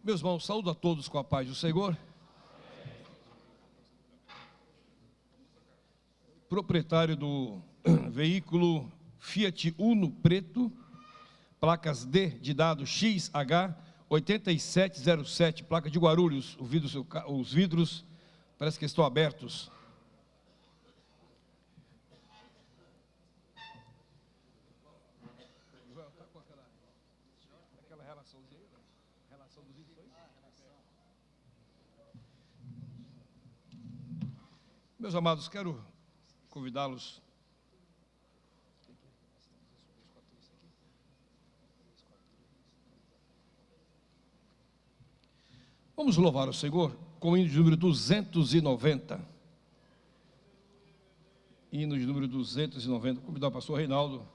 Meus irmãos, saúdo a todos com a paz do Senhor. Proprietário do veículo Fiat Uno preto, placas D de dado XH 8707, placa de Guarulhos. Os vidros parece que estão abertos. Meus amados, quero convidá-los. Vamos louvar o Senhor com o hino de número 290. Hino de número 290. Convidar o pastor Reinaldo.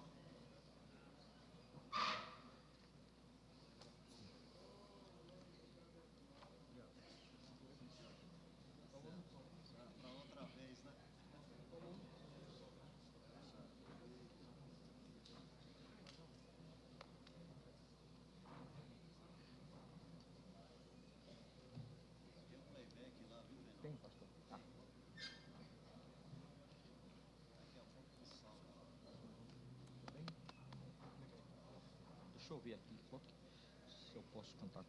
Deixa eu ver aqui se eu posso cantar.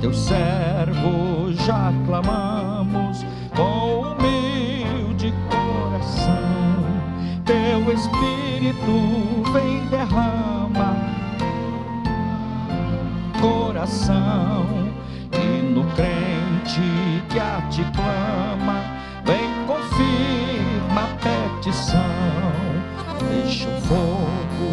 Teus servos já clamamos com humilde coração. Teu Espírito vem derrama coração, e no crente que a ti clama, vem confirma a petição. Deixa o fogo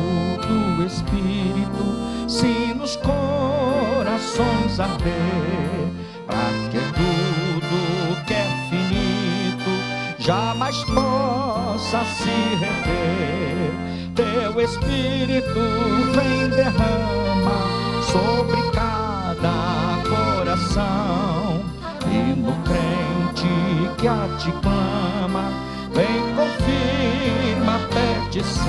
do Espírito se nos corações arder, para que tudo que é finito jamais possa se reter. Teu Espírito vem derrama sobre cada coração, e no crente que a ti clama, vem confirma a petição.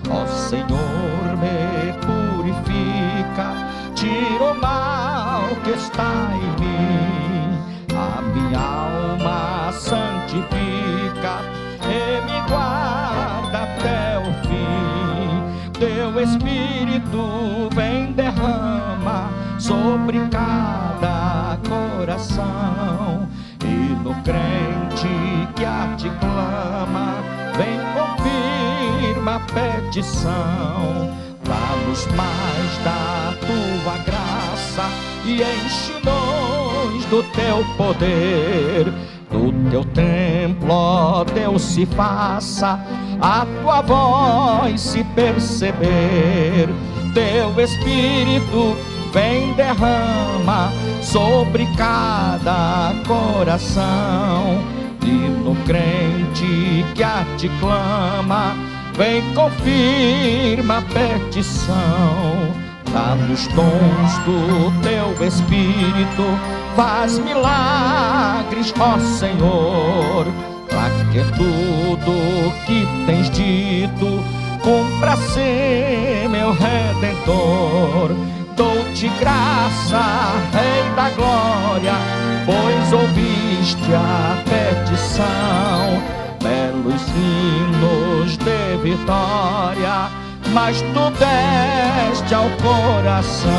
Ó Senhor, me purifica, tira o mal que está em mim, a minha alma santifica e me guarda até o fim. Teu Espírito vem derrama sobre cada coração, e no crente que a ti clama, vem confirma a petição. Dá-nos mais da tua graça e enche-nos do teu poder. Do teu templo, ó Deus, se faça a tua voz se perceber. Teu Espírito vem derrama sobre cada coração, e no crente que a ti clama, vem confirma a petição. Dá-nos dons do teu Espírito, faz milagres, ó Senhor, para que tudo que tens dito cumpra-se, meu Redentor. Dou-te graça, Rei da glória, pois ouviste a petição. Belos hinos de vitória, mas tu deste ao coração.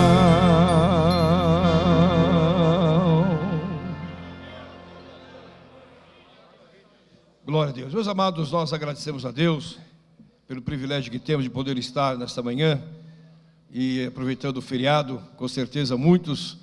Glória a Deus. Meus amados, nós agradecemos a Deus pelo privilégio que temos de poder estar nesta manhã e aproveitando o feriado. Com certeza muitos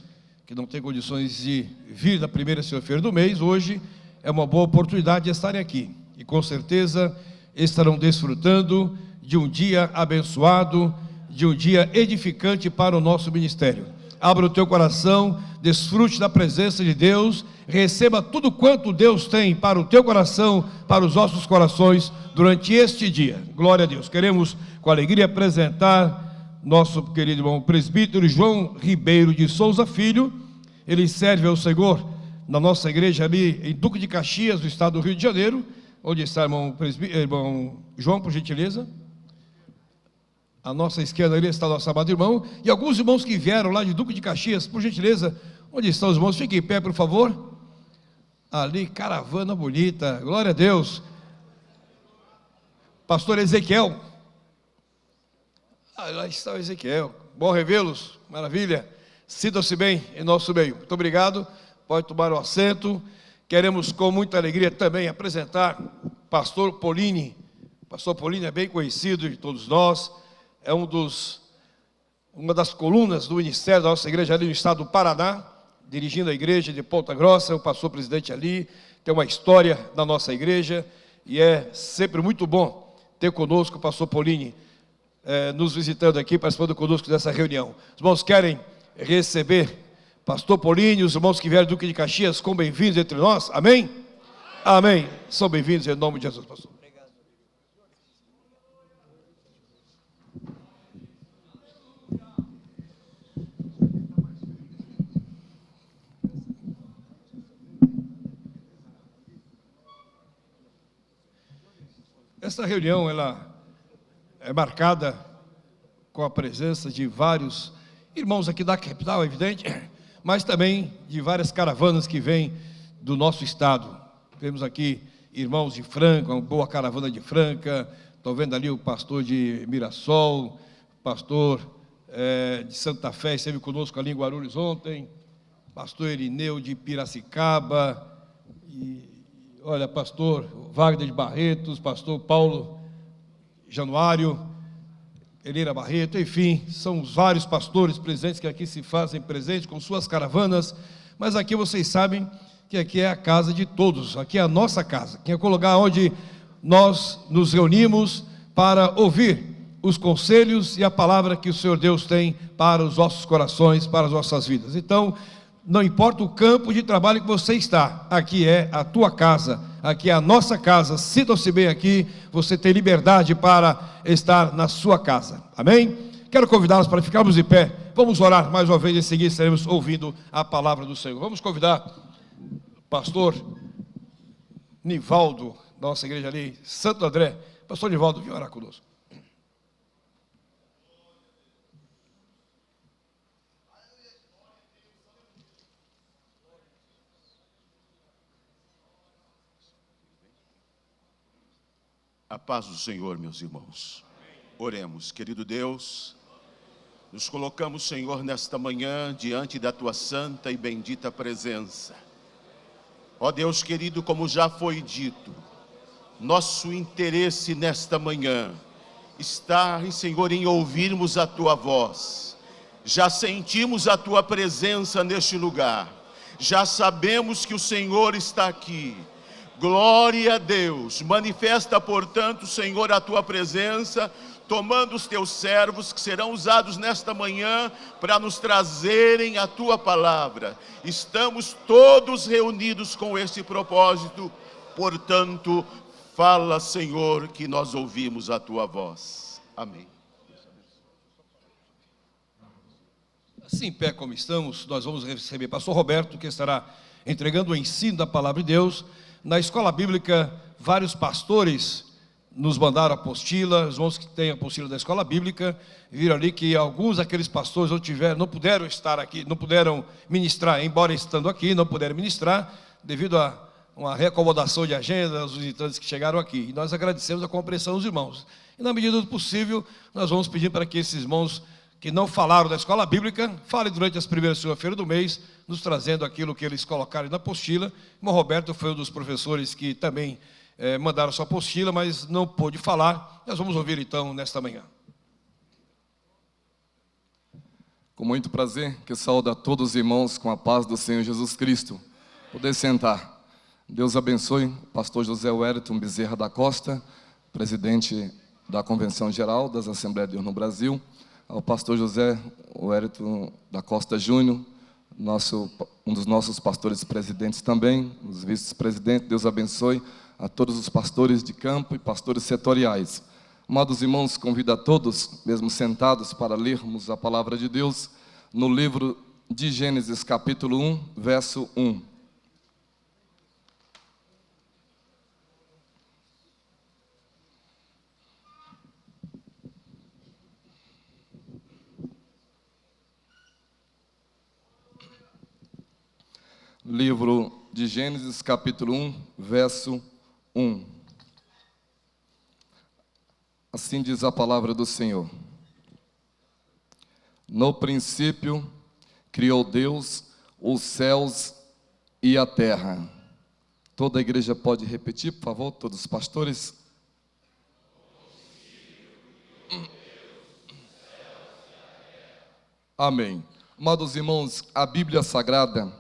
que não têm condições de vir na primeira segunda-feira do mês, hoje é uma boa oportunidade de estarem aqui, e com certeza estarão desfrutando de um dia abençoado, de um dia edificante para o nosso ministério. Abra o teu coração, desfrute da presença de Deus, receba tudo quanto Deus tem para o teu coração, para os nossos corações durante este dia. Glória a Deus. Queremos com alegria apresentar nosso querido irmão presbítero João Ribeiro de Souza Filho. Ele serve ao Senhor na nossa igreja ali em Duque de Caxias, no estado do Rio de Janeiro. Onde está irmão João, por gentileza? À nossa esquerda ali está nosso amado irmão, e alguns irmãos que vieram lá de Duque de Caxias, por gentileza, onde estão os irmãos? Fiquem em pé, por favor. Ali, caravana bonita, glória a Deus. Pastor Ezequiel. Lá está o Ezequiel, bom revê-los, maravilha. Sintam-se bem em nosso meio. Muito obrigado, pode tomar o assento. Queremos com muita alegria também apresentar pastor Polini. Pastor Polini é bem conhecido de todos nós, é uma das colunas do ministério da nossa igreja ali no estado do Paraná, dirigindo a igreja de Ponta Grossa, o pastor presidente ali, tem uma história da nossa igreja, e é sempre muito bom ter conosco o pastor Polini, nos visitando aqui, participando conosco dessa reunião. Os irmãos querem receber pastor Polini, os irmãos que vieram do Duque de Caxias, com bem-vindos entre nós, amém? Amém, são bem-vindos em nome de Jesus, pastor. Esta reunião, ela é marcada com a presença de vários irmãos aqui da capital, evidente, mas também de várias caravanas que vêm do nosso estado. Temos aqui irmãos de Franca, uma boa caravana de Franca. Estou vendo ali o pastor de Mirassol, pastor de Santa Fé, esteve conosco ali em Guarulhos ontem, pastor Irineu de Piracicaba, e olha, pastor Wagner de Barretos, pastor Paulo Januário, Helena Barreto, enfim, são os vários pastores presentes que aqui se fazem presentes com suas caravanas, mas aqui vocês sabem que aqui é a casa de todos, aqui é a nossa casa, que é o lugar onde nós nos reunimos para ouvir os conselhos e a palavra que o Senhor Deus tem para os nossos corações, para as nossas vidas. Então, não importa o campo de trabalho que você está, aqui é a tua casa, aqui é a nossa casa, sinta-se bem aqui, você tem liberdade para estar na sua casa, amém? Quero convidá-los para ficarmos de pé, vamos orar mais uma vez, em seguida estaremos ouvindo a palavra do Senhor. Vamos convidar o pastor Nivaldo, da nossa igreja ali, Santo André. Pastor Nivaldo, vem orar conosco. A paz do Senhor, meus irmãos. Oremos. Querido Deus, nos colocamos, Senhor, nesta manhã diante da Tua santa e bendita presença. Ó Deus querido, como já foi dito, nosso interesse nesta manhã está, Senhor, em ouvirmos a Tua voz. Já sentimos a Tua presença neste lugar. Já sabemos que o Senhor está aqui. Glória a Deus, manifesta, portanto, Senhor, a Tua presença, tomando os Teus servos, que serão usados nesta manhã, para nos trazerem a Tua palavra. Estamos todos reunidos com esse propósito, portanto, fala, Senhor, que nós ouvimos a Tua voz. Amém. Assim, em pé como estamos, nós vamos receber pastor Roberto, que estará entregando o ensino da palavra de Deus. Na escola bíblica, vários pastores nos mandaram apostila, os irmãos que têm a apostila da escola bíblica, viram ali que alguns daqueles pastores não puderam estar aqui, não puderam ministrar, embora estando aqui, não puderam ministrar, devido a uma reacomodação de agenda, os visitantes que chegaram aqui. E nós agradecemos a compreensão dos irmãos. E na medida do possível, nós vamos pedir para que esses irmãos que não falaram da escola bíblica, falem durante as primeiras segunda-feira do mês, nos trazendo aquilo que eles colocaram na apostila. O irmão Roberto foi um dos professores que também mandaram sua apostila, mas não pôde falar. Nós vamos ouvir então nesta manhã. Com muito prazer, que saúdo a todos os irmãos com a paz do Senhor Jesus Cristo. Poder sentar. Deus abençoe o pastor José Wellington Bezerra da Costa, presidente da Convenção Geral das Assembleias de Deus no Brasil, ao pastor José Wellington da Costa Júnior, um dos nossos pastores presidentes também, os vice-presidentes. Deus abençoe a todos os pastores de campo e pastores setoriais. Amados irmãos, convido a todos, mesmo sentados, para lermos a palavra de Deus no livro de Gênesis, capítulo 1, verso 1. Livro de Gênesis, capítulo 1, verso 1. Assim diz a palavra do Senhor. No princípio, criou Deus os céus e a terra. Toda a igreja pode repetir, por favor, todos os pastores. Amém. Amados irmãos, a Bíblia Sagrada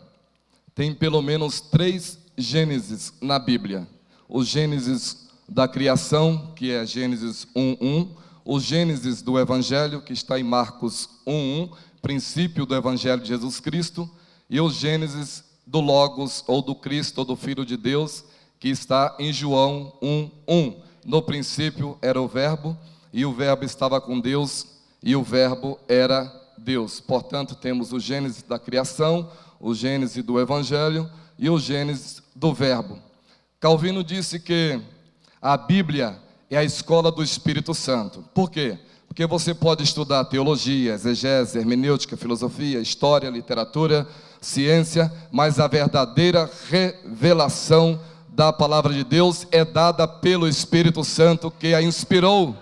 tem pelo menos 3 Gênesis na Bíblia. O Gênesis da criação, que é Gênesis 1:1, o Gênesis do Evangelho, que está em Marcos 1:1, princípio do Evangelho de Jesus Cristo, e o Gênesis do Logos, ou do Cristo, ou do Filho de Deus, que está em João 1:1. No princípio era o Verbo, e o Verbo estava com Deus, e o Verbo era Deus. Portanto, temos o Gênesis da criação, o Gênesis do Evangelho e o Gênesis do Verbo. Calvino disse que a Bíblia é a escola do Espírito Santo. Por quê? Porque você pode estudar teologia, exegese, hermenêutica, filosofia, história, literatura, ciência, mas a verdadeira revelação da palavra de Deus é dada pelo Espírito Santo que a inspirou.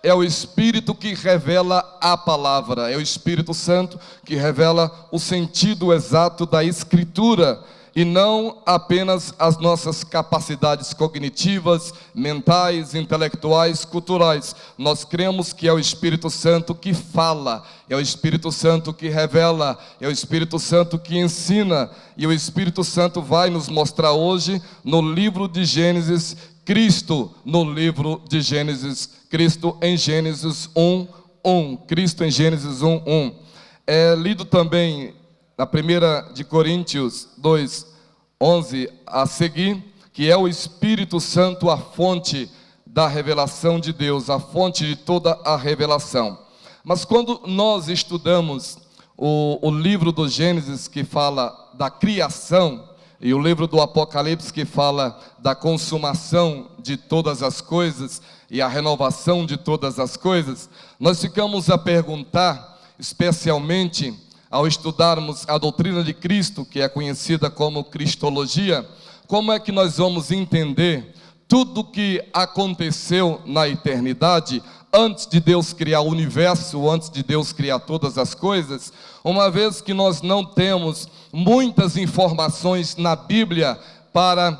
É o Espírito que revela a palavra, é o Espírito Santo que revela o sentido exato da Escritura, e não apenas as nossas capacidades cognitivas, mentais, intelectuais, culturais. Nós cremos que é o Espírito Santo que fala, é o Espírito Santo que revela, é o Espírito Santo que ensina, e o Espírito Santo vai nos mostrar hoje, no livro de Gênesis, Cristo no livro de Gênesis, Cristo em Gênesis 1:1, Cristo em Gênesis 1:1. É lido também na 1 de Coríntios 2:11 a seguir, que é o Espírito Santo a fonte da revelação de Deus, a fonte de toda a revelação. Mas quando nós estudamos o livro do Gênesis, que fala da criação, e o livro do Apocalipse, que fala da consumação de todas as coisas e a renovação de todas as coisas, nós ficamos a perguntar, especialmente ao estudarmos a doutrina de Cristo, que é conhecida como Cristologia, como é que nós vamos entender tudo o que aconteceu na eternidade, antes de Deus criar o universo, antes de Deus criar todas as coisas, uma vez que nós não temos muitas informações na Bíblia para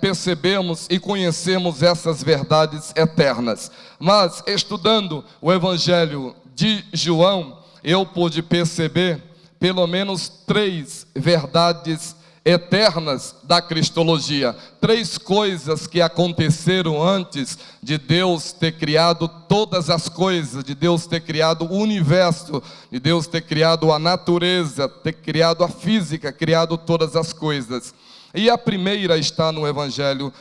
percebermos e conhecermos essas verdades eternas. Mas, estudando o Evangelho de João, eu pude perceber pelo menos 3 verdades eternas da Cristologia, 3 coisas que aconteceram antes de Deus ter criado todas as coisas, de Deus ter criado o universo, de Deus ter criado a natureza, ter criado a física, criado todas as coisas. E a primeira está no Evangelho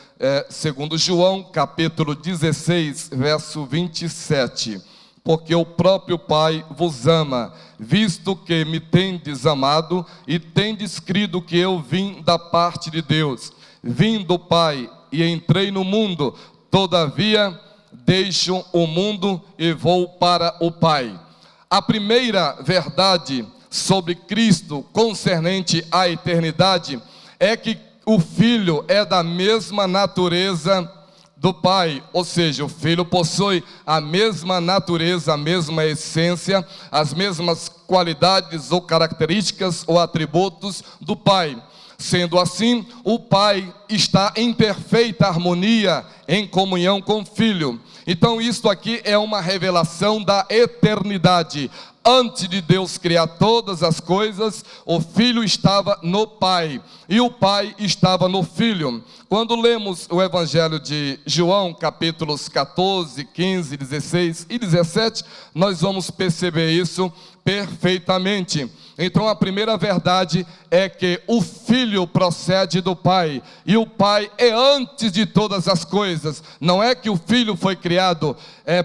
segundo João, capítulo 16, verso 27. Porque o próprio Pai vos ama, visto que me tendes amado, e tendes crido que eu vim da parte de Deus. Vim do Pai e entrei no mundo, todavia deixo o mundo e vou para o Pai. A primeira verdade sobre Cristo, concernente à eternidade, é que o Filho é da mesma natureza do Pai, ou seja, o Filho possui a mesma natureza, a mesma essência, as mesmas qualidades ou características ou atributos do Pai. Sendo assim, o Pai está em perfeita harmonia, em comunhão com o Filho. Então isto aqui é uma revelação da eternidade. Antes de Deus criar todas as coisas, o Filho estava no Pai e o Pai estava no Filho. Quando lemos o Evangelho de João, capítulos 14, 15, 16 e 17, nós vamos perceber isso perfeitamente. Então a primeira verdade é que o Filho procede do Pai, e o Pai é antes de todas as coisas. Não é que o Filho foi criado,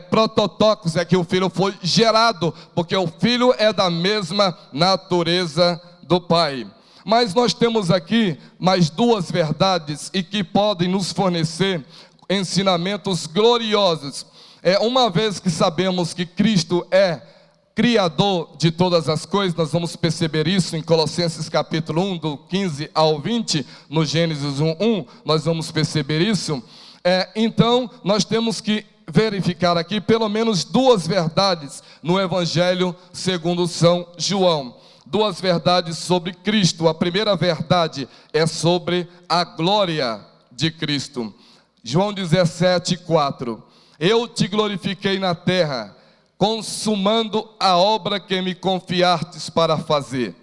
prototocos, é que o Filho foi gerado, porque o Filho é da mesma natureza do Pai. Mas nós temos aqui mais duas verdades e que podem nos fornecer ensinamentos gloriosos. Uma vez que sabemos que Cristo é Criador de todas as coisas, nós vamos perceber isso em Colossenses capítulo 1, do 15 ao 20, no Gênesis 1, nós vamos perceber isso. Então, nós temos que verificar aqui pelo menos duas verdades no Evangelho segundo São João. Duas verdades sobre Cristo. A primeira verdade é sobre a glória de Cristo. João 17, 4. Eu te glorifiquei na terra, consumando a obra que me confiastes para fazer.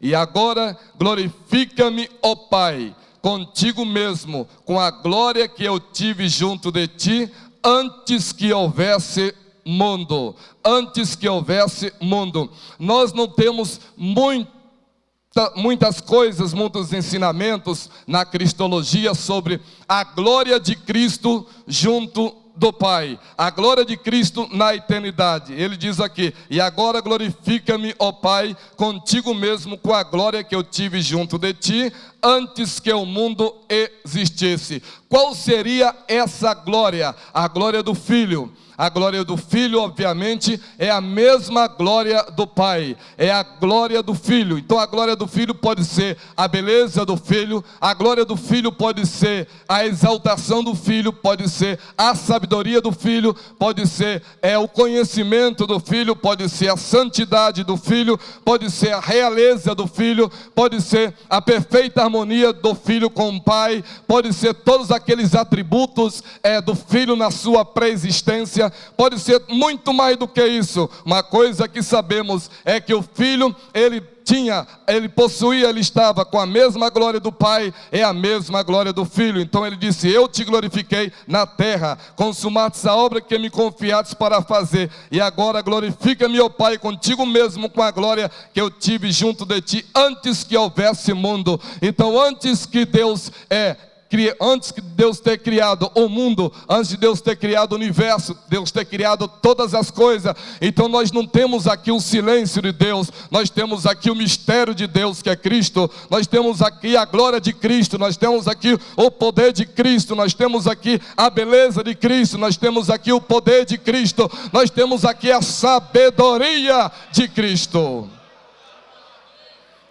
E agora glorifica-me, ó Pai, contigo mesmo, com a glória que eu tive junto de ti, antes que houvesse mundo. Antes que houvesse mundo. Nós não temos muitas coisas, muitos ensinamentos na cristologia sobre a glória de Cristo junto do Pai, a glória de Cristo na eternidade. Ele diz aqui: e agora glorifica-me, ó Pai, contigo mesmo, com a glória que eu tive junto de ti, antes que o mundo existisse. Qual seria essa glória? A glória do Filho. A glória do Filho, obviamente, é a mesma glória do Pai, é a glória do Filho. Então a glória do Filho pode ser a beleza do Filho, a glória do Filho pode ser a exaltação do Filho, pode ser a sabedoria do Filho, pode ser o conhecimento do Filho, pode ser a santidade do Filho, pode ser a realeza do Filho, pode ser a perfeita harmonia do Filho com o Pai, pode ser todos aqueles atributos do Filho na sua pré-existência. Pode ser muito mais do que isso. Uma coisa que sabemos é que o Filho, ele possuía, ele estava com a mesma glória do Pai, é a mesma glória do Filho. Então ele disse: eu te glorifiquei na terra, consumaste a obra que me confiastes para fazer, e agora glorifica-me, ó Pai, contigo mesmo, com a glória que eu tive junto de ti, antes que houvesse mundo. Então antes de Deus ter criado o mundo, antes de Deus ter criado o universo, Deus ter criado todas as coisas, então nós não temos aqui o silêncio de Deus, nós temos aqui o mistério de Deus, que é Cristo, nós temos aqui a glória de Cristo, nós temos aqui o poder de Cristo, nós temos aqui a beleza de Cristo, nós temos aqui o poder de Cristo, nós temos aqui a sabedoria de Cristo.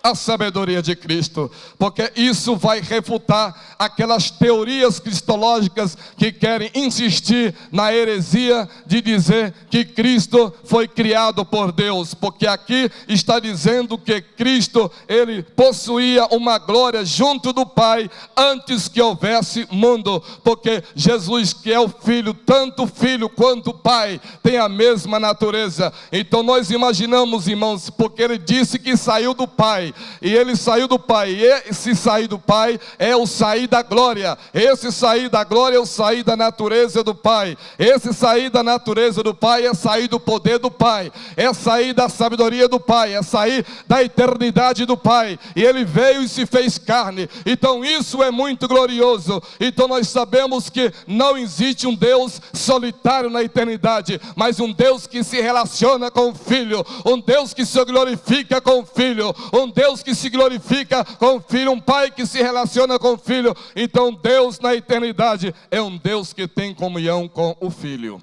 A sabedoria de Cristo, porque isso vai refutar aquelas teorias cristológicas que querem insistir na heresia de dizer que Cristo foi criado por Deus, porque aqui está dizendo que Cristo, ele possuía uma glória junto do Pai antes que houvesse mundo, porque Jesus, que é o Filho, tanto o Filho quanto o Pai tem a mesma natureza. Então nós imaginamos, irmãos, porque ele disse que saiu do Pai, e ele saiu do Pai, e esse sair do Pai é o sair da glória, esse sair da glória é o sair da natureza do Pai, esse sair da natureza do Pai é sair do poder do Pai, é sair da sabedoria do Pai, é sair da eternidade do Pai, e ele veio e se fez carne. Então isso é muito glorioso. Então nós sabemos que não existe um Deus solitário na eternidade, mas um Deus que se relaciona com o Filho, um Deus que se glorifica com o Filho, um Deus que se glorifica com o Filho, um Pai que se relaciona com o Filho. Então Deus na eternidade é um Deus que tem comunhão com o Filho.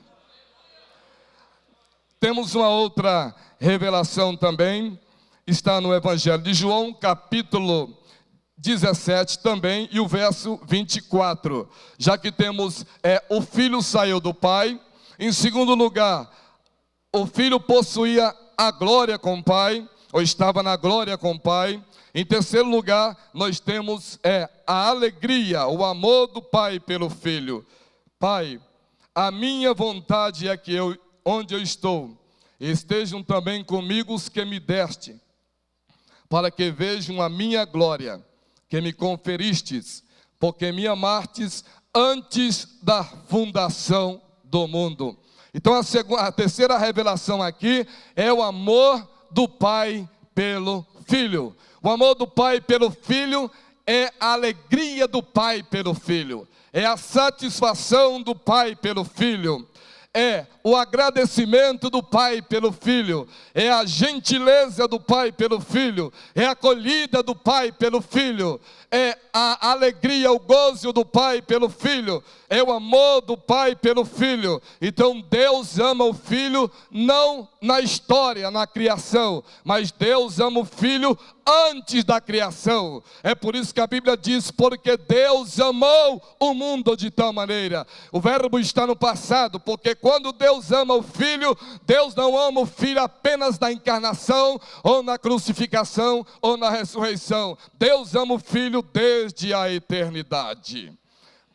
Temos uma outra revelação também, está no Evangelho de João, capítulo 17 também, e o verso 24. Já que temos, o Filho saiu do Pai. Em segundo lugar, o Filho possuía a glória com o Pai. ou estava na glória com o Pai. Em terceiro lugar, nós temos a alegria, o amor do Pai pelo Filho. Pai, a minha vontade é que onde eu estou, estejam também comigo os que me deste, para que vejam a minha glória, que me conferistes, porque me amastes antes da fundação do mundo. Então a terceira revelação aqui é o amor do Pai pelo Filho. O amor do Pai pelo Filho é a alegria do Pai pelo Filho, é a satisfação do Pai pelo Filho, é o agradecimento do Pai pelo Filho, é a gentileza do Pai pelo Filho, é a acolhida do Pai pelo Filho, é a alegria, o gozo do Pai pelo Filho, é o amor do Pai pelo Filho. Então Deus ama o Filho não na história, na criação, mas Deus ama o Filho antes da criação. É por isso que a Bíblia diz, porque Deus amou o mundo de tal maneira. O verbo está no passado, porque quando Deus ama o Filho, Deus não ama o Filho apenas na encarnação, ou na crucificação, ou na ressurreição. Deus ama o Filho desde a eternidade.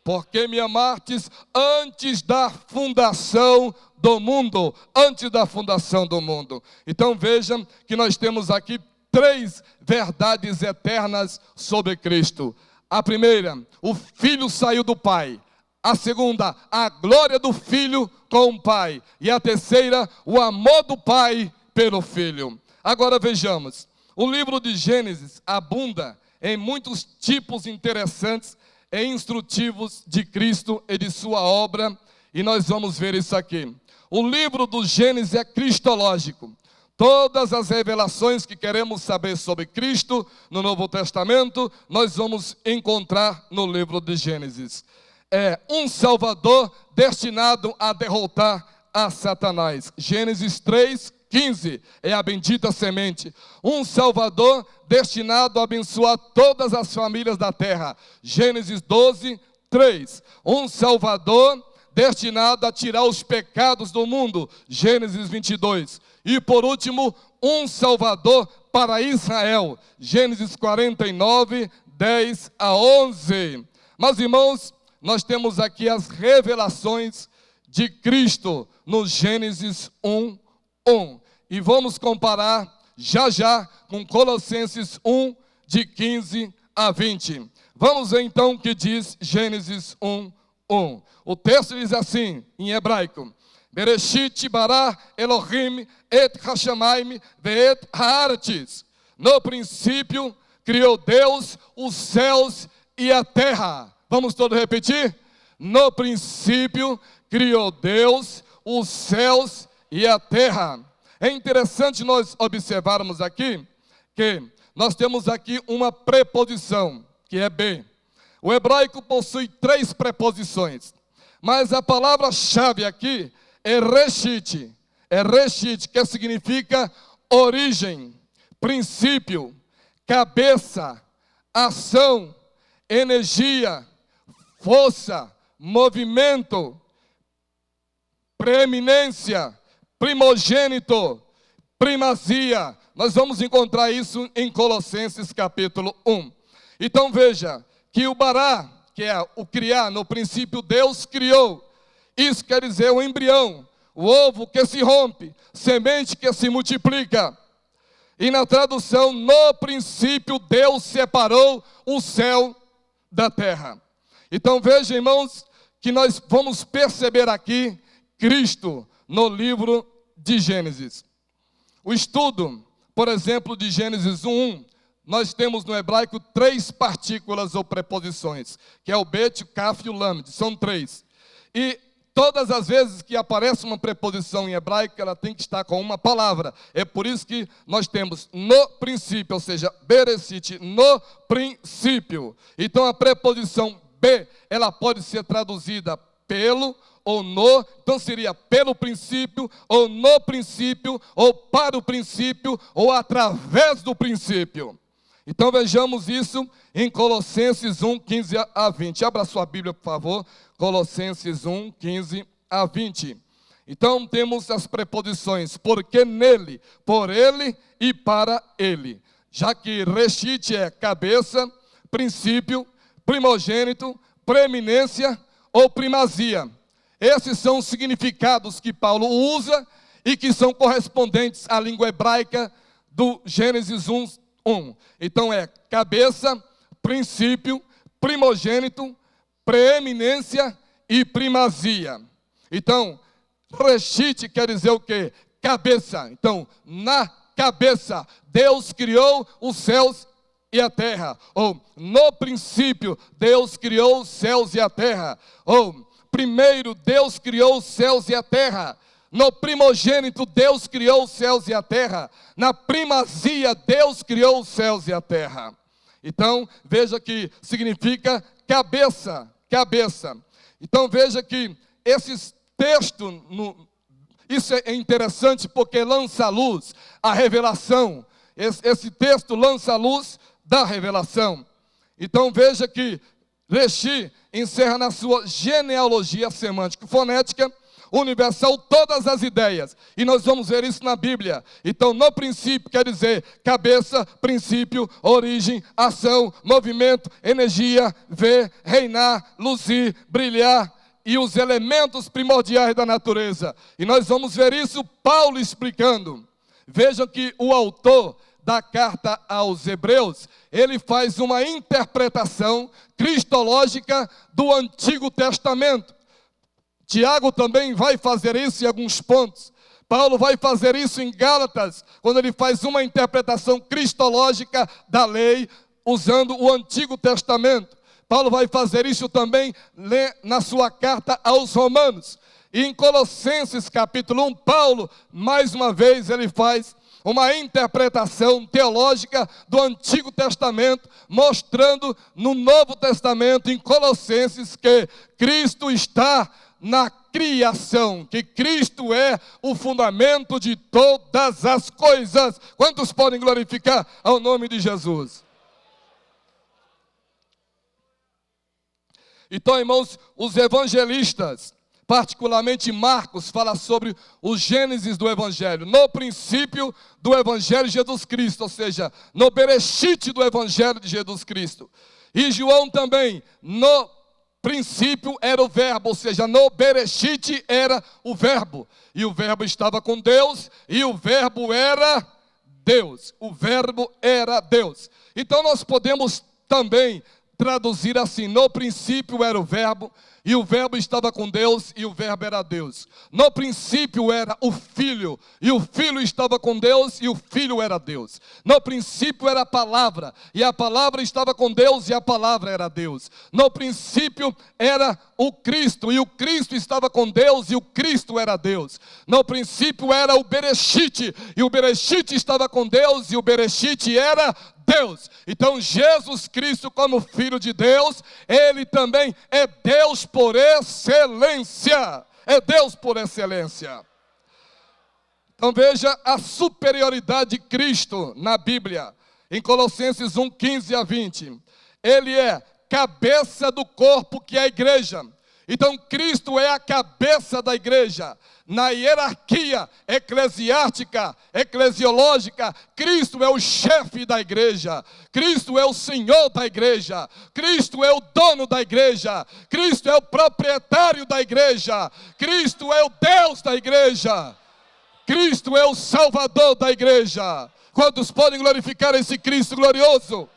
Porque me amastes antes da fundação do mundo, antes da fundação do mundo. Então vejam que nós temos aqui 3 verdades eternas sobre Cristo. A primeira, o Filho saiu do Pai. A segunda, a glória do Filho com o Pai. E a terceira, o amor do Pai pelo Filho. Agora vejamos, o livro de Gênesis abunda em muitos tipos interessantes e instrutivos de Cristo e de sua obra, e nós vamos ver isso aqui. O livro do Gênesis é cristológico. Todas as revelações que queremos saber sobre Cristo no Novo Testamento, nós vamos encontrar no livro de Gênesis. É um Salvador destinado a derrotar a Satanás. Gênesis 3:15 é a bendita semente. Um Salvador destinado a abençoar todas as famílias da terra. Gênesis 12:3. Um Salvador destinado a tirar os pecados do mundo. Gênesis 22. E por último, um Salvador para Israel. Gênesis 49:10-11. Mas irmãos, nós temos aqui as revelações de Cristo no Gênesis 1:1. E vamos comparar já com Colossenses 1, de 15 a 20. Vamos ver então o que diz Gênesis 1:1. O texto diz assim, em hebraico: Bereshit bara Elohim et hashamayim ve'et haaretz. No princípio criou Deus os céus e a terra. Vamos todos repetir? No princípio criou Deus os céus e a terra. É interessante nós observarmos aqui que nós temos aqui uma preposição, que é be. O hebraico possui 3 preposições, mas a palavra-chave aqui é reshit. É reshit, que significa origem, princípio, cabeça, ação, energia, força, movimento, preeminência, primogênito, primazia. Nós vamos encontrar isso em Colossenses capítulo 1. Então veja que o bará, que é o criar, no princípio Deus criou. Isso quer dizer o embrião, o ovo que se rompe, semente que se multiplica. E na tradução, no princípio Deus separou o céu da terra. Então veja, irmãos, que nós vamos perceber aqui Cristo no livro de Gênesis. O estudo, por exemplo, de Gênesis 1:1, nós temos no hebraico 3 partículas ou preposições, que é o bet, o kaf e o lamed, são 3. E todas as vezes que aparece uma preposição em hebraico, ela tem que estar com uma palavra. É por isso que nós temos no princípio, ou seja, bereshit, no princípio. Então a preposição be, ela pode ser traduzida pelo ou no, então seria pelo princípio, ou no princípio, ou para o princípio, ou através do princípio. Então vejamos isso em Colossenses 1:15 a 20. Abra sua Bíblia, por favor. Colossenses 1:15 a 20. Então temos as preposições porque nele, por ele e para ele. Já que reshit é cabeça, princípio, primogênito, preeminência ou primazia. Esses são os significados que Paulo usa e que são correspondentes à língua hebraica do Gênesis 1:1. Então é cabeça, princípio, primogênito, preeminência e primazia. Então, reshit quer dizer o quê? Cabeça. Então, na cabeça, Deus criou os céus e a terra. Ou, no princípio, Deus criou os céus e a terra. Ou, primeiro, Deus criou os céus e a terra. No primogênito, Deus criou os céus e a terra. Na primazia, Deus criou os céus e a terra. Então, veja que significa cabeça, cabeça. Então, veja que esses textos, isso é interessante porque lança à luz a revelação. Esse texto lança à luz da revelação. Então, veja que Reshi encerra na sua genealogia semântica, fonética, universal, todas as ideias. E nós vamos ver isso na Bíblia. Então, no princípio quer dizer cabeça, princípio, origem, ação, movimento, energia, ver, reinar, luzir, brilhar e os elementos primordiais da natureza. E nós vamos ver isso Paulo explicando. Vejam que o autor da carta aos Hebreus, ele faz uma interpretação cristológica do Antigo Testamento. Tiago também vai fazer isso em alguns pontos. Paulo vai fazer isso em Gálatas, quando ele faz uma interpretação cristológica da lei, usando o Antigo Testamento. Paulo vai fazer isso também na sua carta aos Romanos. E em Colossenses capítulo 1, Paulo, mais uma vez, ele faz uma interpretação teológica do Antigo Testamento, mostrando no Novo Testamento, em Colossenses, que Cristo está na criação, que Cristo é o fundamento de todas as coisas. Quantos podem glorificar ao nome de Jesus? Então, irmãos, os evangelistas, particularmente Marcos, fala sobre o Gênesis do Evangelho, no princípio do Evangelho de Jesus Cristo, ou seja, no Bereshit do Evangelho de Jesus Cristo. E João também, no princípio era o verbo, ou seja, no Bereshit era o verbo. E o verbo estava com Deus, e o verbo era Deus. O verbo era Deus. Então nós podemos também traduzir assim: no princípio era o verbo, e o verbo estava com Deus, e o verbo era Deus. No princípio era o Filho, e o Filho estava com Deus, e o Filho era Deus. No princípio era a palavra, e a palavra estava com Deus, e a palavra era Deus. No princípio era o Cristo, e o Cristo estava com Deus, e o Cristo era Deus. No princípio era o Bereshit, e o Bereshit estava com Deus, e o Bereshit era Deus. Então Jesus Cristo, como Filho de Deus, Ele também é Deus por excelência. É Deus por excelência. Então veja a superioridade de Cristo na Bíblia. Em Colossenses 1:15-20. Ele é cabeça do corpo que é a igreja. Então Cristo é a cabeça da igreja. Na hierarquia eclesiástica, eclesiológica, Cristo é o chefe da igreja. Cristo é o Senhor da igreja. Cristo é o dono da igreja. Cristo é o proprietário da igreja. Cristo é o Deus da igreja. Cristo é o Salvador da igreja. Quantos podem glorificar esse Cristo glorioso?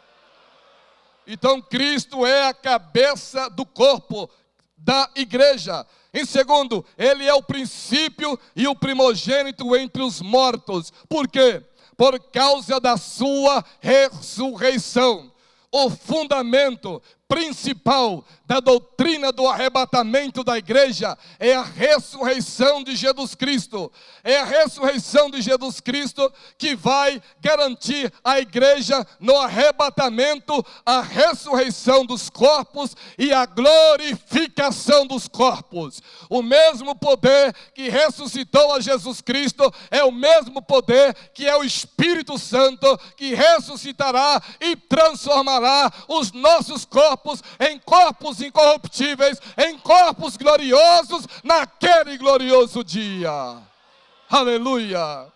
Então Cristo é a cabeça do corpo da igreja. Em segundo, Ele é o princípio e o primogênito entre os mortos. Por quê? Por causa da sua ressurreição. O fundamento principal da doutrina do arrebatamento da igreja é a ressurreição de Jesus Cristo. É a ressurreição de Jesus Cristo que vai garantir à igreja no arrebatamento a ressurreição dos corpos e a glorificação dos corpos. O mesmo poder que ressuscitou a Jesus Cristo é o mesmo poder que é o Espírito Santo que ressuscitará e transformará os nossos corpos em corpos incorruptíveis, em corpos gloriosos, naquele glorioso dia. Aleluia!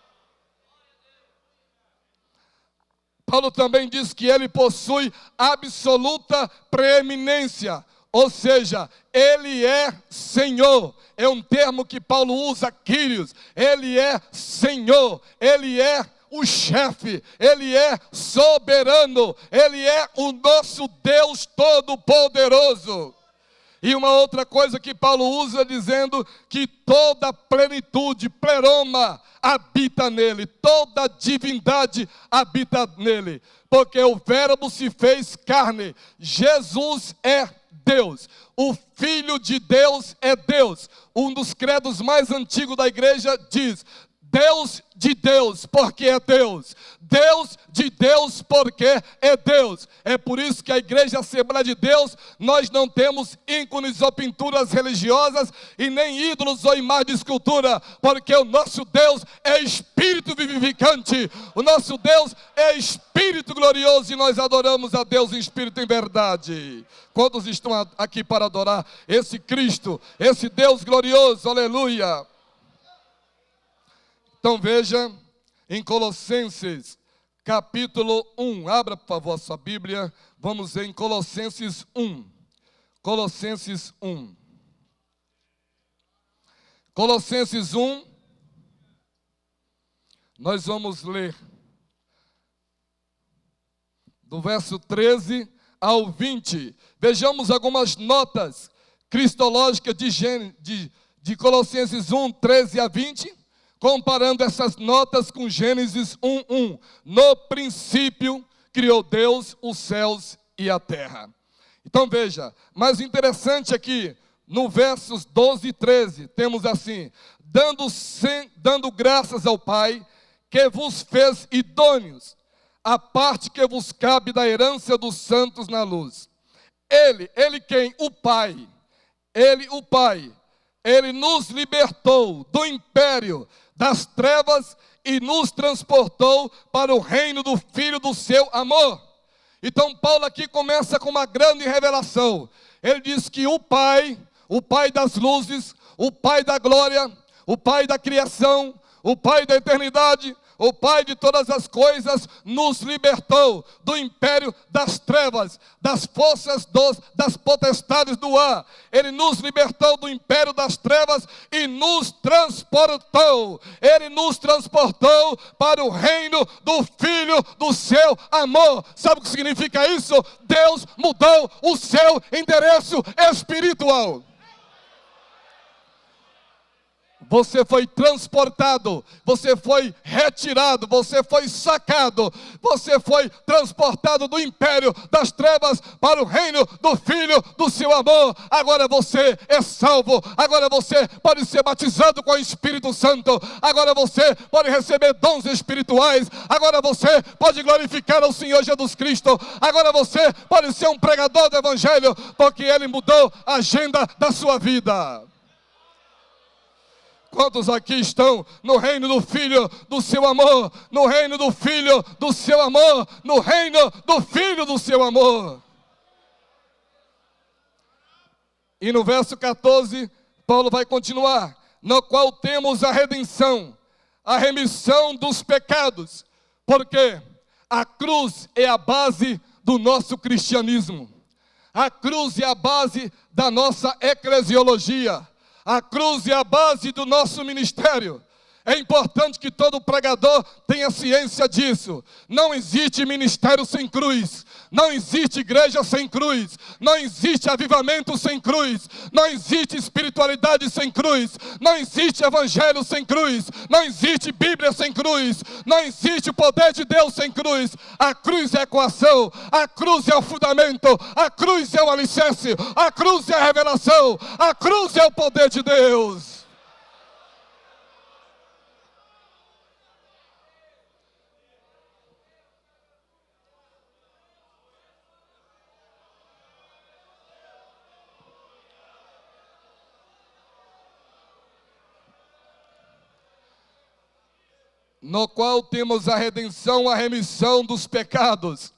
Paulo também diz que ele possui absoluta preeminência, ou seja, ele é Senhor. É um termo que Paulo usa, Kyrios. Ele é Senhor, ele é o chefe, ele é soberano, ele é o nosso Deus Todo-Poderoso. E uma outra coisa que Paulo usa dizendo que toda plenitude, pleroma, habita nele, toda divindade habita nele, porque o Verbo se fez carne, Jesus é Deus, o Filho de Deus é Deus. Um dos credos mais antigos da igreja diz: Deus de Deus, porque é Deus. Deus de Deus, porque é Deus. É por isso que a Igreja Assembleia de Deus, nós não temos ícones ou pinturas religiosas e nem ídolos ou imagem de escultura, porque o nosso Deus é Espírito vivificante. O nosso Deus é Espírito glorioso e nós adoramos a Deus em Espírito e em verdade. Quantos estão aqui para adorar esse Cristo, esse Deus glorioso? Aleluia! Então veja, em Colossenses, capítulo 1. Abra, por favor, a sua Bíblia. Vamos ver em Colossenses 1. Colossenses 1. Colossenses 1. Nós vamos ler do verso 13 ao 20. Vejamos algumas notas cristológicas de Colossenses 1, 13 a 20. Comparando essas notas com Gênesis 1:1. No princípio criou Deus os céus e a terra. Então veja, mais interessante aqui, no versos 12 e 13, temos assim: dando graças ao Pai, que vos fez idôneos, a parte que vos cabe da herança dos santos na luz. Ele quem? O Pai. O Pai. Ele nos libertou do império das trevas e nos transportou para o reino do Filho do seu amor. Então Paulo aqui começa com uma grande revelação. Ele diz que o Pai das luzes, o Pai da glória, o Pai da criação, o Pai da eternidade, o Pai de todas as coisas, nos libertou do império das trevas, das forças das potestades do ar. Ele nos libertou do império das trevas e nos transportou. Ele nos transportou para o reino do Filho do seu amor. Sabe o que significa isso? Deus mudou o seu endereço espiritual. Você foi transportado, você foi retirado, você foi sacado, você foi transportado do império das trevas para o reino do Filho do seu amor. Agora você é salvo, agora você pode ser batizado com o Espírito Santo, agora você pode receber dons espirituais, agora você pode glorificar ao Senhor Jesus Cristo, agora você pode ser um pregador do Evangelho, porque Ele mudou a agenda da sua vida. Quantos aqui estão no reino do Filho do seu amor? No reino do Filho do seu amor? No reino do Filho do seu amor? E no verso 14, Paulo vai continuar. No qual temos a redenção, a remissão dos pecados. Porque a cruz é a base do nosso cristianismo. A cruz é a base da nossa eclesiologia. A cruz é a base do nosso ministério. É importante que todo pregador tenha ciência disso. Não existe ministério sem cruz. Não existe igreja sem cruz. Não existe avivamento sem cruz. Não existe espiritualidade sem cruz. Não existe evangelho sem cruz. Não existe Bíblia sem cruz. Não existe o poder de Deus sem cruz. A cruz é a equação. A cruz é o fundamento. A cruz é o alicerce. A cruz é a revelação. A cruz é o poder de Deus. No qual temos a redenção, a remissão dos pecados.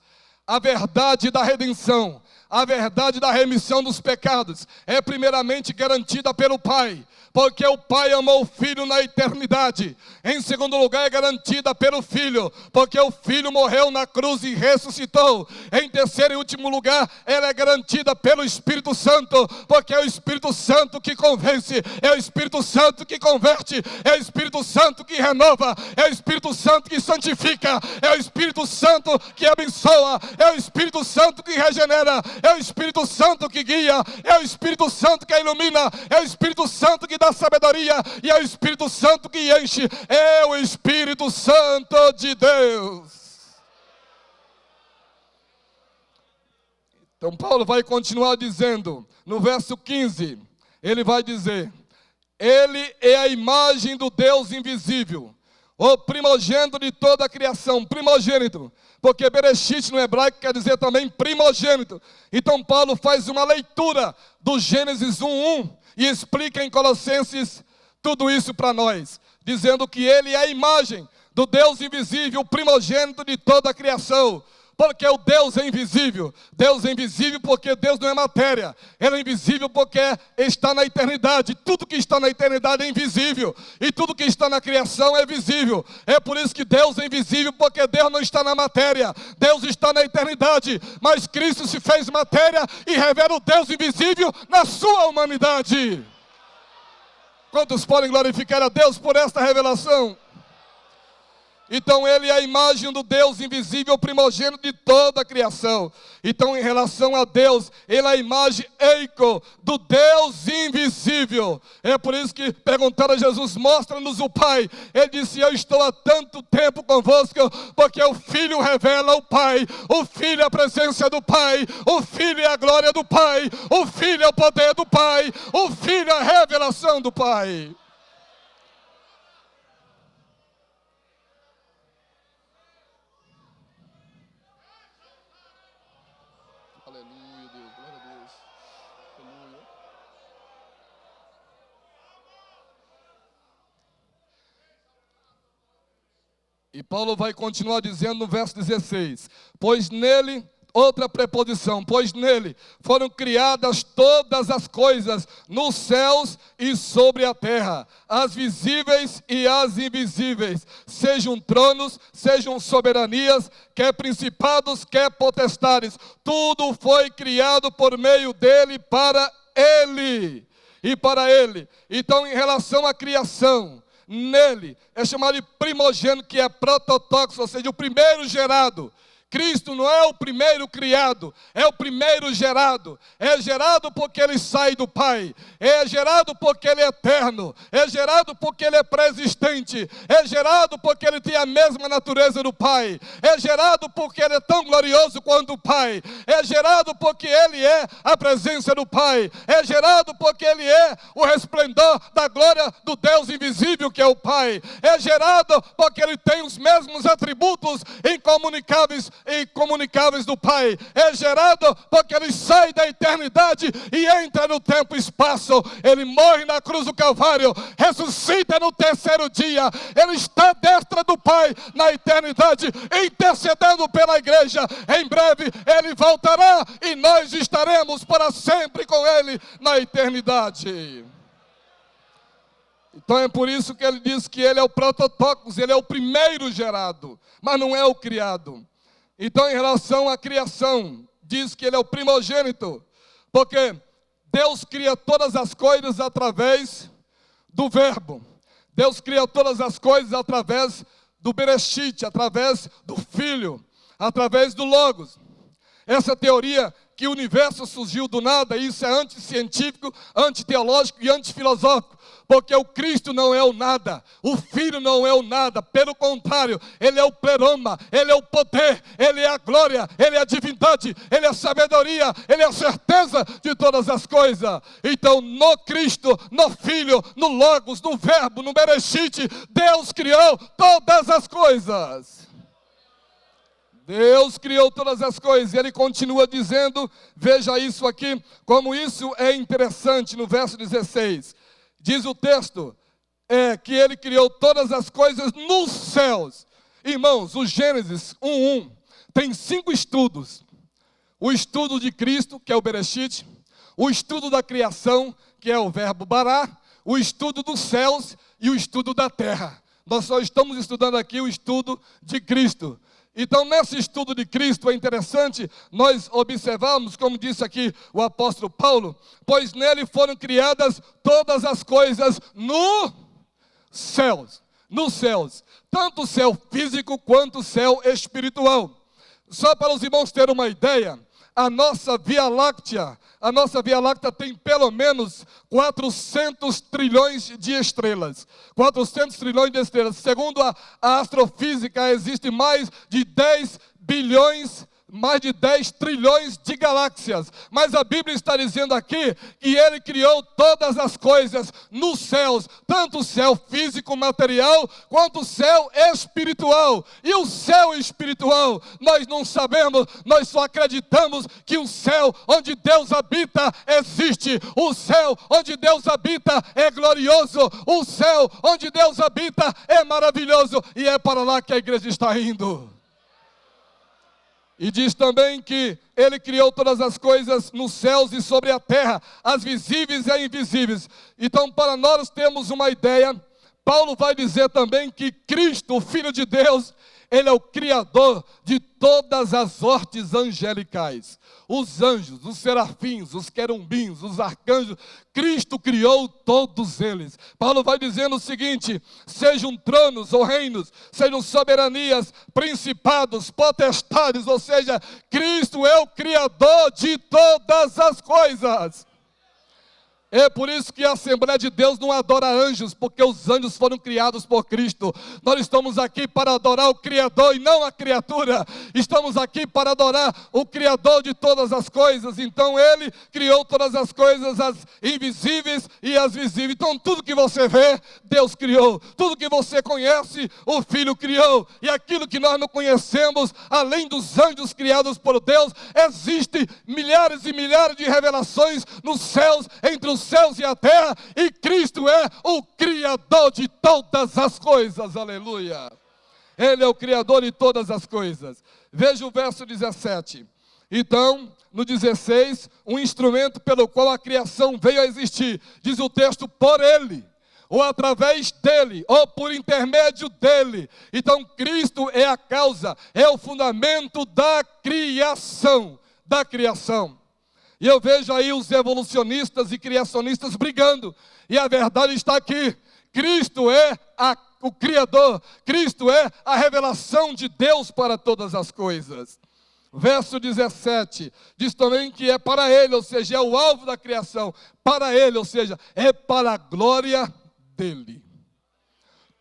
A verdade da redenção, A verdade da remissão dos pecados é primeiramente garantida pelo Pai, porque o Pai amou o Filho na eternidade. Em segundo lugar, é garantida pelo Filho, porque o Filho morreu na cruz e ressuscitou. Em terceiro e último lugar, ela é garantida pelo Espírito Santo, porque é o Espírito Santo que convence, é o Espírito Santo que converte, é o Espírito Santo que renova, é o Espírito Santo que santifica, é o Espírito Santo que abençoa, é o Espírito Santo que regenera, é o Espírito Santo que guia, é o Espírito Santo que ilumina, é o Espírito Santo que dá sabedoria, e é o Espírito Santo que enche, é o Espírito Santo de Deus. Então Paulo vai continuar dizendo, no verso 15, ele vai dizer: ele é a imagem do Deus invisível, o primogênito de toda a criação. Primogênito, porque Bereshit no hebraico quer dizer também primogênito. Então Paulo faz uma leitura do Gênesis 1:1 e explica em Colossenses tudo isso para nós, dizendo que ele é a imagem do Deus invisível, o primogênito de toda a criação. Porque o Deus é invisível. Deus é invisível porque Deus não é matéria. Ele é invisível porque está na eternidade. Tudo que está na eternidade é invisível. E tudo que está na criação é visível. É por isso que Deus é invisível, porque Deus não está na matéria. Deus está na eternidade. Mas Cristo se fez matéria e revela o Deus invisível na sua humanidade. Quantos podem glorificar a Deus por esta revelação? Então ele é a imagem do Deus invisível, primogênito de toda a criação. Então em relação a Deus, ele é a imagem eico do Deus invisível. É por isso que perguntaram a Jesus: mostra-nos o Pai. Ele disse: eu estou há tanto tempo convosco, porque o Filho revela o Pai. O Filho é a presença do Pai. O Filho é a glória do Pai. O Filho é o poder do Pai. O Filho é a revelação do Pai. Aleluia, Deus, glória a Deus. Aleluia. E Paulo vai continuar dizendo no verso 16: pois nele, outra preposição, pois nele foram criadas todas as coisas nos céus e sobre a terra, as visíveis e as invisíveis, sejam tronos, sejam soberanias, quer principados, quer potestades, tudo foi criado por meio dele, para ele e para ele. Então, em relação à criação, nele é chamado de primogênito, que é prototóxo, ou seja, o primeiro gerado. Cristo não é o primeiro criado, é o primeiro gerado. É gerado porque ele sai do Pai, é gerado porque ele é eterno, é gerado porque ele é preexistente, é gerado porque ele tem a mesma natureza do Pai, é gerado porque ele é tão glorioso quanto o Pai, é gerado porque ele é a presença do Pai, é gerado porque ele é o resplendor da glória do Deus invisível que é o Pai, é gerado porque ele tem os mesmos atributos incomunicáveis do Pai, é gerado porque ele sai da eternidade e entra no tempo e espaço. Ele morre na cruz do Calvário, ressuscita no terceiro dia, ele está à destra do Pai na eternidade, intercedendo pela igreja. Em breve ele voltará e nós estaremos para sempre com ele na eternidade. Então é por isso que ele diz que ele é o prototócos, ele é o primeiro gerado, mas não é o criado. Então, em relação à criação, diz que ele é o primogênito, porque Deus cria todas as coisas através do verbo. Deus cria todas as coisas através do Bereshit, através do Filho, através do Logos. Essa teoria que o universo surgiu do nada, isso é anticientífico, antiteológico e antifilosófico, porque o Cristo não é o nada, o Filho não é o nada, pelo contrário, ele é o pleroma, ele é o poder, ele é a glória, ele é a divindade, ele é a sabedoria, ele é a certeza de todas as coisas. Então, no Cristo, no Filho, no Logos, no Verbo, no Bereshit, Deus criou todas as coisas. Deus criou todas as coisas, e ele continua dizendo, veja isso aqui, como isso é interessante no verso 16. Diz o texto, que ele criou todas as coisas nos céus. Irmãos, o Gênesis 1:1 tem 5 estudos. o estudo de Cristo, que é o Bereshit, o estudo da criação, que é o verbo bará, o estudo dos céus e o estudo da terra. Nós só estamos estudando aqui o estudo de Cristo. Então, nesse estudo de Cristo, é interessante nós observarmos, como disse aqui o apóstolo Paulo, pois nele foram criadas todas as coisas nos céus, tanto o céu físico quanto o céu espiritual. Só para os irmãos terem uma ideia, a nossa Via Láctea tem pelo menos 400 trilhões de estrelas. 400 trilhões de estrelas. Segundo a astrofísica, existe mais de 10 trilhões de galáxias. Mas a Bíblia está dizendo aqui que Ele criou todas as coisas nos céus, tanto o céu físico, material, quanto o céu espiritual. E o céu espiritual, nós não sabemos, nós só acreditamos que o céu onde Deus habita existe. O céu onde Deus habita é glorioso. O céu onde Deus habita é maravilhoso. E é para lá que a igreja está indo. E diz também que Ele criou todas as coisas nos céus e sobre a terra, as visíveis e as invisíveis. Então, para nós termos uma ideia, Paulo vai dizer também que Cristo, o Filho de Deus, Ele é o Criador de todas as hortes angelicais. Os anjos, os serafins, os querumbins, os arcanjos, Cristo criou todos eles. Paulo vai dizendo o seguinte: sejam tronos ou reinos, sejam soberanias, principados, potestades, ou seja, Cristo é o Criador de todas as coisas. É por isso que a Assembleia de Deus não adora anjos, porque os anjos foram criados por Cristo. Nós estamos aqui para adorar o Criador e não a criatura. Estamos aqui para adorar o Criador de todas as coisas. Então Ele criou todas as coisas, as invisíveis e as visíveis. Então tudo que você vê, Deus criou. Tudo que você conhece, o Filho criou. E aquilo que nós não conhecemos, além dos anjos criados por Deus, existem milhares e milhares de revelações nos céus, entre os céus e a terra, e Cristo é o Criador de todas as coisas, aleluia. Ele é o Criador de todas as coisas. Veja o verso 17. Então, no 16, um instrumento pelo qual a criação veio a existir, diz o texto, por Ele, ou através dele, ou por intermédio dele. Então, Cristo é a causa, é o fundamento da criação, E eu vejo aí os evolucionistas e criacionistas brigando. E a verdade está aqui. Cristo é o Criador. Cristo é a revelação de Deus para todas as coisas. Verso 17. Diz também que é para Ele, ou seja, é o alvo da criação. Para Ele, ou seja, é para a glória dEle.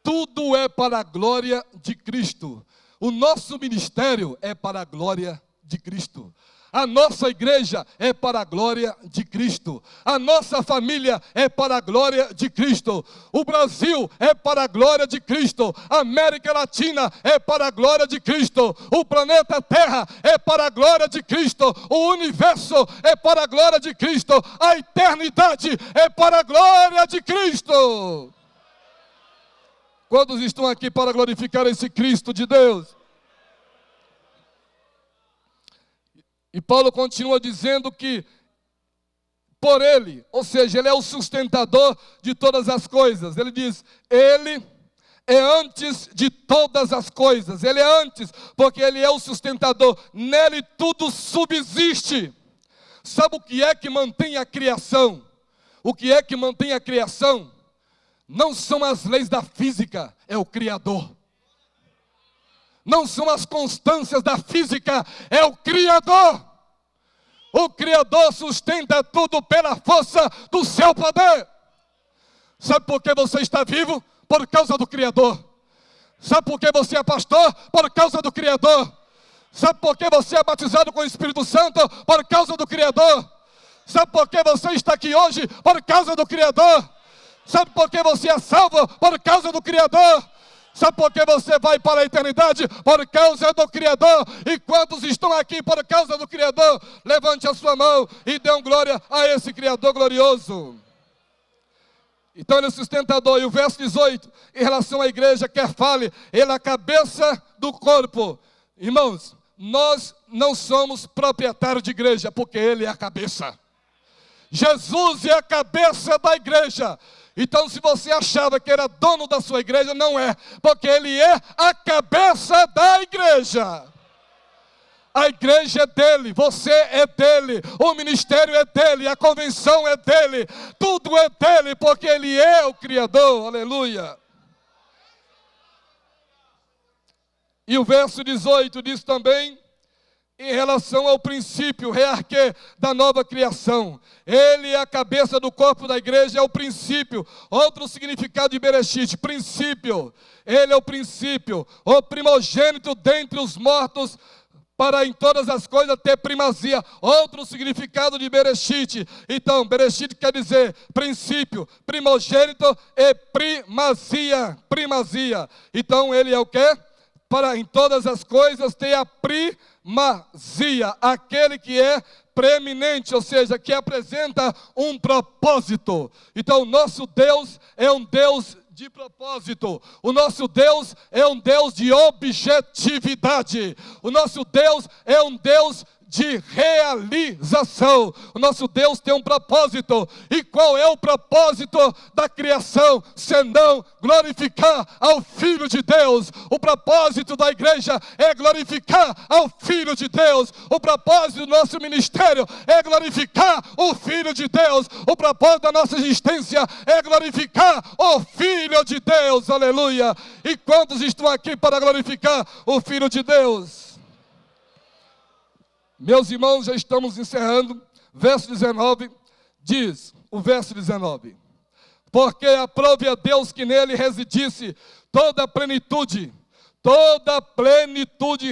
Tudo é para a glória de Cristo. O nosso ministério é para a glória de Cristo. A nossa igreja é para a glória de Cristo. A nossa família é para a glória de Cristo. O Brasil é para a glória de Cristo. A América Latina é para a glória de Cristo. O planeta Terra é para a glória de Cristo. O universo é para a glória de Cristo. A eternidade é para a glória de Cristo. Quantos estão aqui para glorificar esse Cristo de Deus? E Paulo continua dizendo que por Ele, ou seja, Ele é o sustentador de todas as coisas. Ele diz, Ele é antes de todas as coisas. Ele é antes, porque Ele é o sustentador. Nele tudo subsiste. Sabe o que é que mantém a criação? O que é que mantém a criação? Não são as leis da física, é o Criador. Não são as constâncias da física, é o Criador. O Criador sustenta tudo pela força do seu poder. Sabe por que você está vivo? Por causa do Criador. Sabe por que você é pastor? Por causa do Criador. Sabe por que você é batizado com o Espírito Santo? Por causa do Criador. Sabe por que você está aqui hoje? Por causa do Criador. Sabe por que você é salvo? Por causa do Criador. Sabe por que você vai para a eternidade? Por causa do Criador. E quantos estão aqui por causa do Criador? Levante a sua mão e dê glória a esse Criador glorioso. Então Ele é o sustentador. E o verso 18, em relação à igreja, quer fale, Ele é a cabeça do corpo. Irmãos, nós não somos proprietários de igreja, porque Ele é a cabeça. Jesus é a cabeça da igreja. Então, se você achava que era dono da sua igreja, não é, porque Ele é a cabeça da igreja. A igreja é dele, você é dele, o ministério é dele, a convenção é dele, tudo é dele, porque Ele é o Criador, aleluia. E o verso 18 diz também, em relação ao princípio, rearquê da nova criação. Ele é a cabeça do corpo da igreja, é o princípio. Outro significado de Bereshit, princípio. Ele é o princípio, o primogênito dentre os mortos, para em todas as coisas ter primazia. Outro significado de Bereshit. Então, Bereshit quer dizer princípio, primogênito e primazia. Primazia. Então, ele é o quê? Para em todas as coisas ter a primazia. Aquele que é preeminente, ou seja, que apresenta um propósito. Então, o nosso Deus é um Deus de propósito. O nosso Deus é um Deus de objetividade. O nosso Deus é um Deus de realização. O nosso Deus tem um propósito. E qual é o propósito da criação? Senão glorificar ao Filho de Deus. O propósito da igreja é glorificar ao Filho de Deus. O propósito do nosso ministério é glorificar o Filho de Deus. O propósito da nossa existência é glorificar o Filho de Deus. Aleluia. E quantos estão aqui para glorificar o Filho de Deus? Meus irmãos, já estamos encerrando. Verso 19 diz, o verso 19: porque aprove a Deus que nele residisse toda a plenitude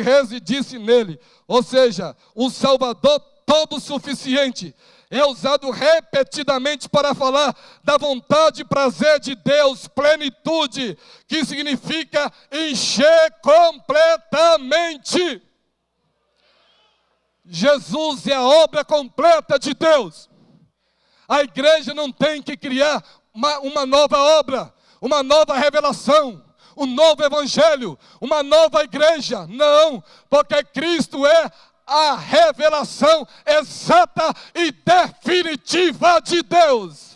residisse nele. Ou seja, o Salvador todo suficiente é usado repetidamente para falar da vontade e prazer de Deus, plenitude, que significa encher completamente. Jesus é a obra completa de Deus. A igreja não tem que criar uma nova obra, uma nova revelação, um novo evangelho, uma nova igreja. Não, porque Cristo é a revelação exata e definitiva de Deus.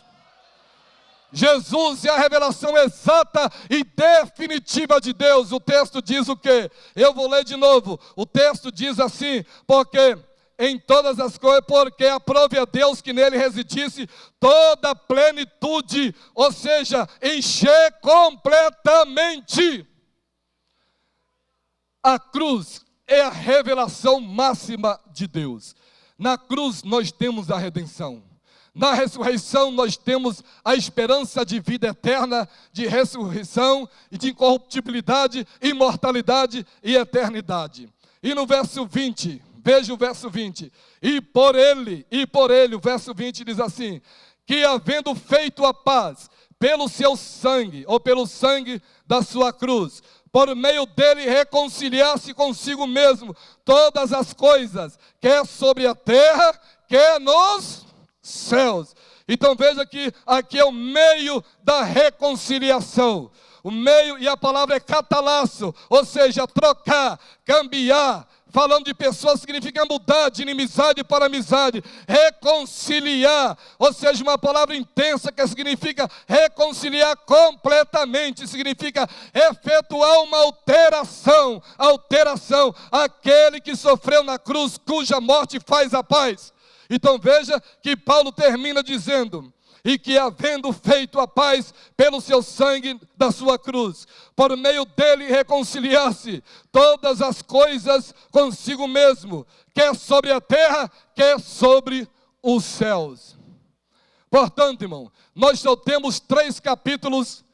Jesus é a revelação exata e definitiva de Deus. O texto diz o quê? Eu vou ler de novo. O texto diz assim: porque em todas as coisas, porque aprove a Deus que nele residisse toda a plenitude, ou seja, encher completamente. A cruz é a revelação máxima de Deus. Na cruz nós temos a redenção. Na ressurreição nós temos a esperança de vida eterna, de ressurreição e de incorruptibilidade, imortalidade e eternidade. E no verso 20, veja o verso 20. E por ele, o verso 20 diz assim: que havendo feito a paz pelo seu sangue, ou pelo sangue da sua cruz, por meio dele reconciliar-se consigo mesmo todas as coisas, quer sobre a terra, quer nos céus. Então veja que aqui é o meio da reconciliação. O meio, e a palavra é catalasso, ou seja, trocar, cambiar. Falando de pessoas, significa mudar de inimizade para amizade, reconciliar, ou seja, uma palavra intensa que significa reconciliar completamente, significa efetuar uma alteração, aquele que sofreu na cruz, cuja morte faz a paz. Então veja que Paulo termina dizendo: e que havendo feito a paz pelo seu sangue da sua cruz, por meio dele reconciliar-se todas as coisas consigo mesmo, quer sobre a terra, quer sobre os céus. Portanto, irmão, nós só temos 3 capítulos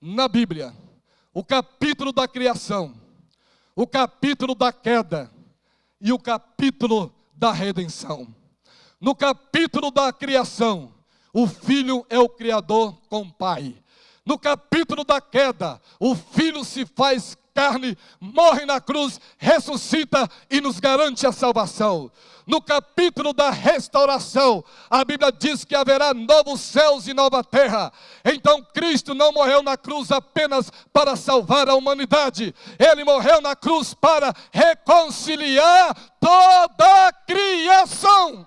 na Bíblia: o capítulo da criação, o capítulo da queda e o capítulo da redenção. No capítulo da criação, o Filho é o Criador com o Pai. No capítulo da queda, o Filho se faz carne, morre na cruz, ressuscita e nos garante a salvação. No capítulo da restauração, a Bíblia diz que haverá novos céus e nova terra. Então Cristo não morreu na cruz apenas para salvar a humanidade. Ele morreu na cruz para reconciliar toda a criação.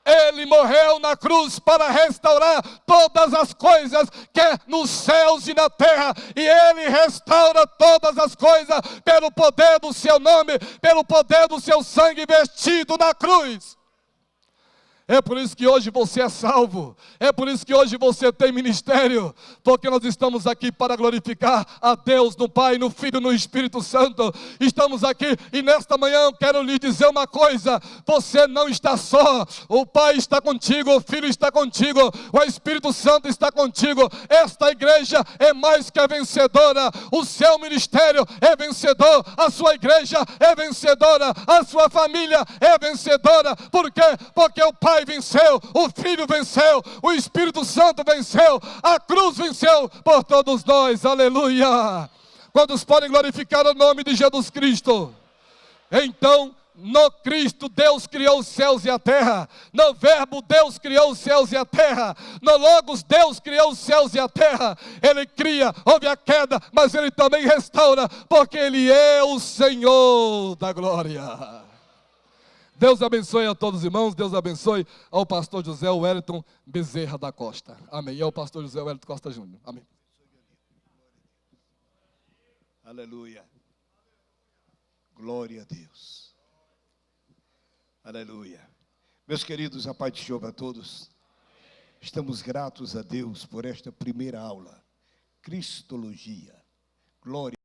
Ele morreu na cruz para restaurar todas as coisas que é nos céus e na terra. E Ele restaura todas as coisas pelo poder do seu nome, pelo poder do seu sangue vestido na cruz. É por isso que hoje você é salvo. É por isso que hoje você tem ministério. Porque nós estamos aqui para glorificar a Deus, no Pai, no Filho e no Espírito Santo. Estamos aqui e nesta manhã eu quero lhe dizer uma coisa. Você não está só. O Pai está contigo, o Filho está contigo, o Espírito Santo está contigo. Esta igreja é mais que vencedora. O seu ministério é vencedor. A sua igreja é vencedora. A sua família é vencedora. Por quê? Porque o Pai venceu, o Filho venceu, o Espírito Santo venceu, a cruz venceu por todos nós, aleluia. Quantos podem glorificar o nome de Jesus Cristo? Então, no Cristo Deus criou os céus e a terra, no Verbo Deus criou os céus e a terra, no Logos Deus criou os céus e a terra. Ele cria, houve a queda, mas Ele também restaura, porque Ele é o Senhor da glória. Deus abençoe a todos os irmãos, Deus abençoe ao pastor José Wellington Bezerra da Costa. Amém. E ao pastor José Wellington Costa Júnior. Amém. Aleluia. Glória a Deus. Aleluia. Meus queridos, a paz de Jeová a todos. Estamos gratos a Deus por esta primeira aula. Cristologia. Glória.